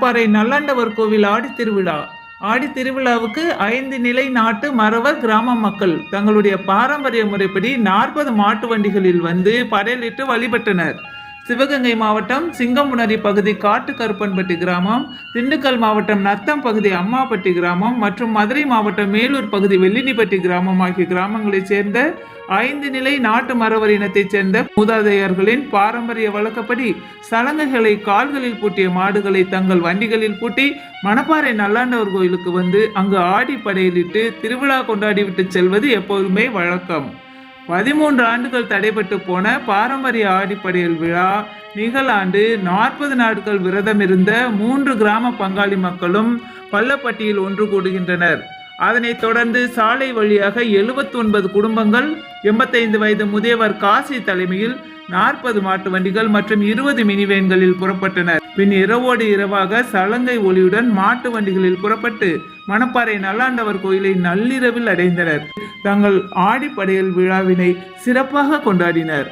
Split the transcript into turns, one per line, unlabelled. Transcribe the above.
மணப்பாறை நல்லாண்டவர் கோவில் ஆடித்திருவிழா. ஆடித்திருவிழாவுக்கு 5 நிலை நாட்டு மறவர் கிராம மக்கள் தங்களுடைய பாரம்பரிய முறைப்படி 40 மாட்டு வண்டிகளில் வந்து படையலிட்டு வழிபட்டனர். சிவகங்கை மாவட்டம் சிங்கம்புணரி பகுதி காட்டு கருப்பன்பட்டி கிராமம், திண்டுக்கல் மாவட்டம் நத்தம் பகுதி அம்மாப்பட்டி கிராமம் மற்றும் மதுரை மாவட்டம் மேலூர் பகுதி வெள்ளினிப்பட்டி கிராமம் ஆகிய கிராமங்களைச் சேர்ந்த 5 நிலை நாட்டு மறவர் இனத்தைச் சேர்ந்த மூதாதையர்களின் பாரம்பரிய வழக்கப்படி சலங்கைகளை கால்களில் பூட்டிய மாடுகளை தங்கள் வண்டிகளில் பூட்டி மணப்பாறை நல்லாண்டவர் கோயிலுக்கு வந்து அங்கு ஆடி படையலிட்டு திருவிழா கொண்டாடிவிட்டு செல்வது எப்போதுமே வழக்கம். 13 ஆண்டுகள் தடைபட்டு போன பாரம்பரிய ஆடிப்படையல் விழா நிகழாண்டு 40 நாட்கள் விரதம் இருந்த 3 கிராம பங்காளி மக்களும் பள்ளப்பட்டியில் ஒன்று கூடுகின்றனர். அதனைத் தொடர்ந்து சாலை வழியாக 79 குடும்பங்கள் 85 வயது முதியவர் காசி தலைமையில் 40 மாட்டு வண்டிகள் மற்றும் 20 மினிவேன்களில் புறப்பட்டனர். பின் இரவோடு இரவாக சலங்கை ஒளியுடன் மாட்டு வண்டிகளில் புறப்பட்டு மணப்பாறை நல்லாண்டவர் கோயிலை நள்ளிரவில் அடைந்தனர். தங்கள் ஆடிப்படையல் விழாவினை சிறப்பாக கொண்டாடினர்.